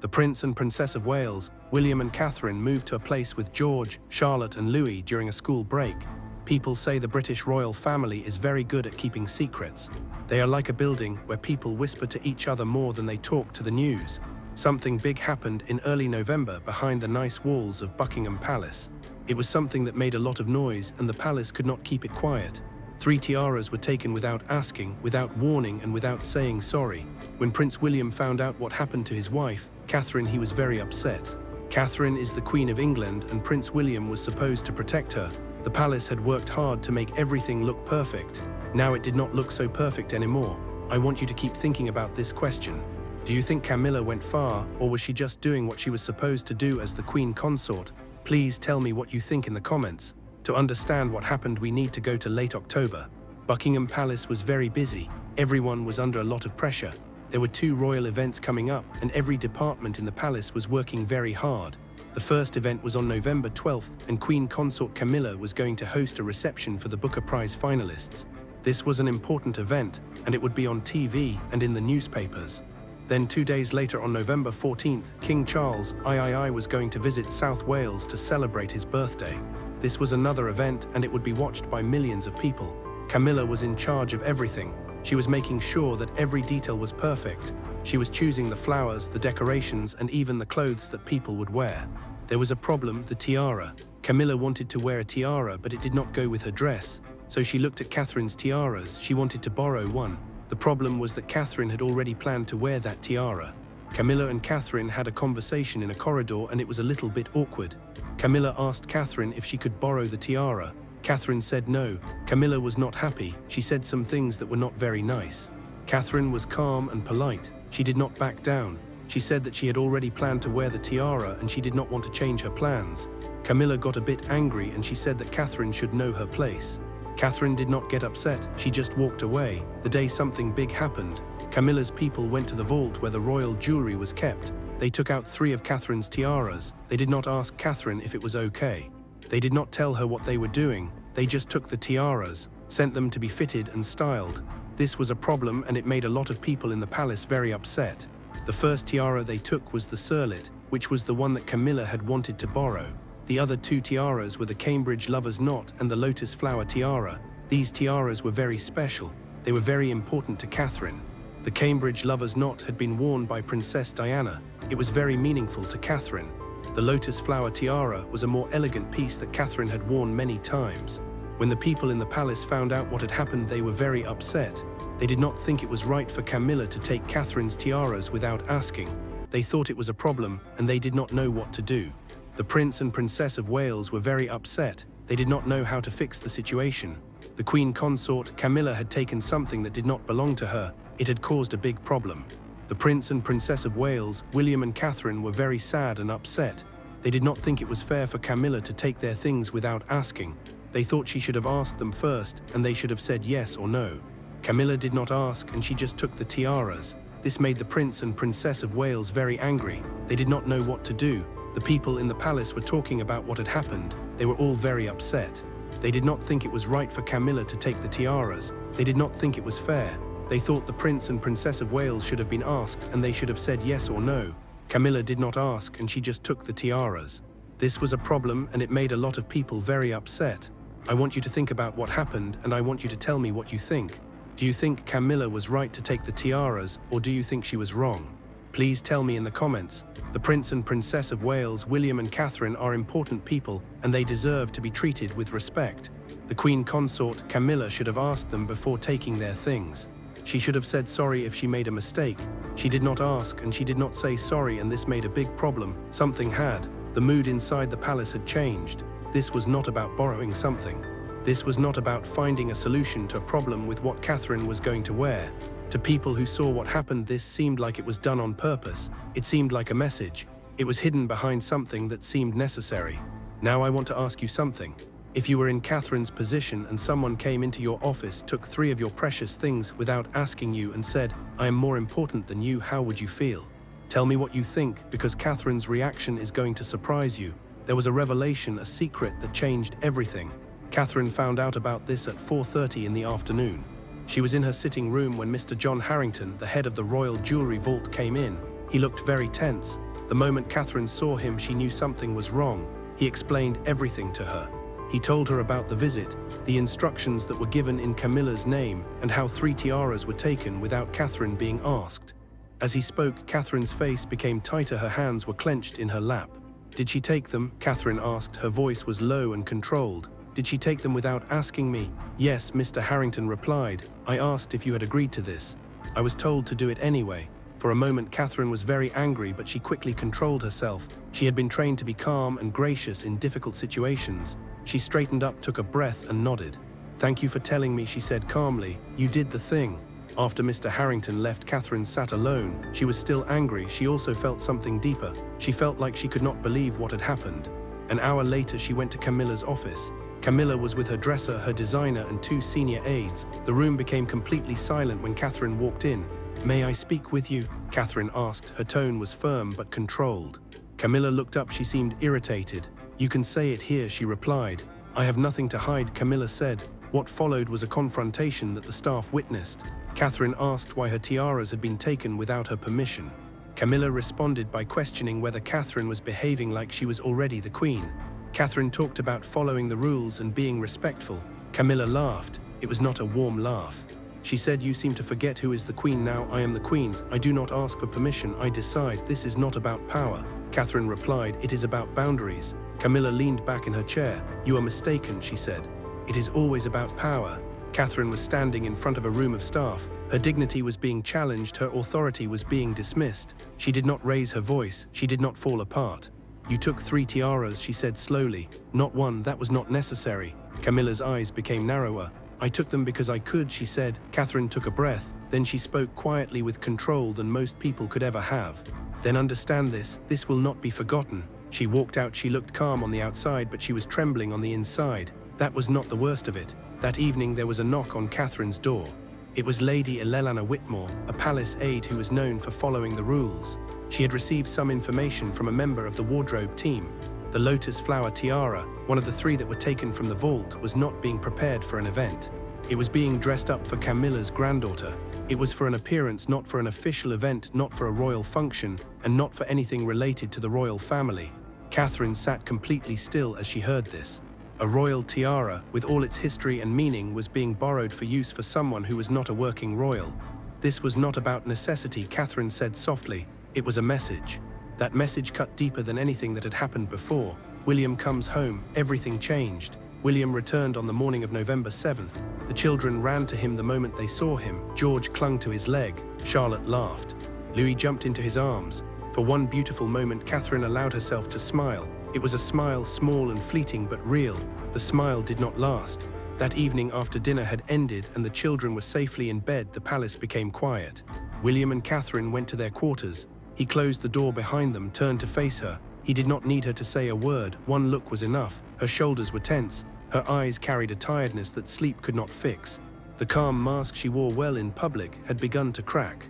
The Prince and Princess of Wales, William and Catherine, moved to a place with George, Charlotte and Louis during a school break. People say the British royal family is very good at keeping secrets. They are like a building where people whisper to each other more than they talk to the news. Something big happened in early November behind the nice walls of Buckingham Palace. It was something that made a lot of noise, and the palace could not keep it quiet. 3 tiaras were taken without asking, without warning and without saying sorry. When Prince William found out what happened to his wife, Catherine, he was very upset. Catherine is the Queen of England and Prince William was supposed to protect her. The palace had worked hard to make everything look perfect. Now it did not look so perfect anymore. I want you to keep thinking about this question. Do you think Camilla went far, or was she just doing what she was supposed to do as the Queen Consort? Please tell me what you think in the comments. To understand what happened, we need to go to late October. Buckingham Palace was very busy. Everyone was under a lot of pressure. There were 2 royal events coming up, and every department in the palace was working very hard. The first event was on November 12th, and Queen Consort Camilla was going to host a reception for the Booker Prize finalists. This was an important event, and it would be on TV and in the newspapers. Then 2 days later, on November 14th, King Charles III was going to visit South Wales to celebrate his birthday. This was another event, and it would be watched by millions of people. Camilla was in charge of everything. She was making sure that every detail was perfect. She was choosing the flowers, the decorations, and even the clothes that people would wear. There was a problem: the tiara. Camilla wanted to wear a tiara, but it did not go with her dress. So she looked at Catherine's tiaras. She wanted to borrow one. The problem was that Catherine had already planned to wear that tiara. Camilla and Catherine had a conversation in a corridor, and it was a little bit awkward. Camilla asked Catherine if she could borrow the tiara. Catherine said no. Camilla was not happy. She said some things that were not very nice. Catherine was calm and polite. She did not back down. She said that she had already planned to wear the tiara and she did not want to change her plans. Camilla got a bit angry and she said that Catherine should know her place. Catherine did not get upset. She just walked away. The day something big happened. Camilla's people went to the vault where the royal jewelry was kept. They took out 3 of Catherine's tiaras. They did not ask Catherine if it was okay. They did not tell her what they were doing. They just took the tiaras, sent them to be fitted and styled. This was a problem, and it made a lot of people in the palace very upset. The first tiara they took was the surlet, which was the one that Camilla had wanted to borrow. The other 2 tiaras were the Cambridge Lover's Knot and the Lotus Flower Tiara. These tiaras were very special. They were very important to Catherine. The Cambridge Lover's Knot had been worn by Princess Diana. It was very meaningful to Catherine. The Lotus Flower Tiara was a more elegant piece that Catherine had worn many times. When the people in the palace found out what had happened, they were very upset. They did not think it was right for Camilla to take Catherine's tiaras without asking. They thought it was a problem, and they did not know what to do. The Prince and Princess of Wales were very upset. They did not know how to fix the situation. The Queen Consort Camilla had taken something that did not belong to her. It had caused a big problem. The Prince and Princess of Wales, William and Catherine, were very sad and upset. They did not think it was fair for Camilla to take their things without asking. They thought she should have asked them first, and they should have said yes or no. Camilla did not ask, and she just took the tiaras. This made the Prince and Princess of Wales very angry. They did not know what to do. The people in the palace were talking about what had happened. They were all very upset. They did not think it was right for Camilla to take the tiaras. They did not think it was fair. They thought the Prince and Princess of Wales should have been asked, and they should have said yes or no. Camilla did not ask, and she just took the tiaras. This was a problem, and it made a lot of people very upset. I want you to think about what happened, and I want you to tell me what you think. Do you think Camilla was right to take the tiaras, or do you think she was wrong? Please tell me in the comments. The Prince and Princess of Wales, William and Catherine, are important people, and they deserve to be treated with respect. The Queen Consort Camilla should have asked them before taking their things. She should have said sorry if she made a mistake. She did not ask, and she did not say sorry, and this made a big problem. Something had. The mood inside the palace had changed. This was not about borrowing something. This was not about finding a solution to a problem with what Catherine was going to wear. To people who saw what happened, this seemed like it was done on purpose. It seemed like a message. It was hidden behind something that seemed necessary. Now I want to ask you something. If you were in Catherine's position and someone came into your office, took 3 of your precious things without asking you and said, "I am more important than you," how would you feel? Tell me what you think, because Catherine's reaction is going to surprise you. There was a revelation, a secret that changed everything. Catherine found out about this at 4:30 in the afternoon. She was in her sitting room when Mr. John Harrington, the head of the Royal Jewelry Vault, came in. He looked very tense. The moment Catherine saw him, she knew something was wrong. He explained everything to her. He told her about the visit, the instructions that were given in Camilla's name, and how 3 tiaras were taken without Catherine being asked. As he spoke, Catherine's face became tighter, her hands were clenched in her lap. "Did she take them?" Catherine asked. Her voice was low and controlled. "Did she take them without asking me?" "Yes," Mr. Harrington replied. "I asked if you had agreed to this. I was told to do it anyway." For a moment, Catherine was very angry, but she quickly controlled herself. She had been trained to be calm and gracious in difficult situations. She straightened up, took a breath, and nodded. "Thank you for telling me," she said calmly. "You did the thing." After Mr. Harrington left, Catherine sat alone. She was still angry. She also felt something deeper. She felt like she could not believe what had happened. An hour later, she went to Camilla's office. Camilla was with her dresser, her designer, and 2 senior aides. The room became completely silent when Catherine walked in. "May I speak with you?" Catherine asked. Her tone was firm but controlled. Camilla looked up. She seemed irritated. "You can say it here," she replied. "I have nothing to hide," Camilla said. What followed was a confrontation that the staff witnessed. Catherine asked why her tiaras had been taken without her permission. Camilla responded by questioning whether Catherine was behaving like she was already the queen. Catherine talked about following the rules and being respectful. Camilla laughed. It was not a warm laugh. She said, "You seem to forget who is the queen now. I am the queen. I do not ask for permission. I decide. This is not about power." Catherine replied, "It is about boundaries." Camilla leaned back in her chair. "You are mistaken," she said. "It is always about power." Catherine was standing in front of a room of staff. Her dignity was being challenged. Her authority was being dismissed. She did not raise her voice. She did not fall apart. "You took 3 tiaras," she said slowly. "Not 1. That was not necessary." Camilla's eyes became narrower. "I took them because I could," she said. Catherine took a breath. Then she spoke quietly, with control than most people could ever have. "Then understand this. This will not be forgotten." She walked out. She looked calm on the outside, but she was trembling on the inside. That was not the worst of it. That evening there was a knock on Catherine's door. It was Lady Elelana Whitmore, a palace aide who was known for following the rules. She had received some information from a member of the wardrobe team. The lotus flower tiara, one of the 3 that were taken from the vault, was not being prepared for an event. It was being dressed up for Camilla's granddaughter. It was for an appearance, not for an official event, not for a royal function, and not for anything related to the royal family. Catherine sat completely still as she heard this. A royal tiara, with all its history and meaning, was being borrowed for use for someone who was not a working royal. This was not about necessity, Catherine said softly. It was a message. That message cut deeper than anything that had happened before. William comes home. Everything changed. William returned on the morning of November 7th. The children ran to him the moment they saw him. George clung to his leg. Charlotte laughed. Louis jumped into his arms. For one beautiful moment, Catherine allowed herself to smile. It was a smile, small and fleeting, but real. The smile did not last. That evening, after dinner had ended and the children were safely in bed, the palace became quiet. William and Catherine went to their quarters. He closed the door behind them, turned to face her. He did not need her to say a word. One look was enough. Her shoulders were tense. Her eyes carried a tiredness that sleep could not fix. The calm mask she wore well in public had begun to crack.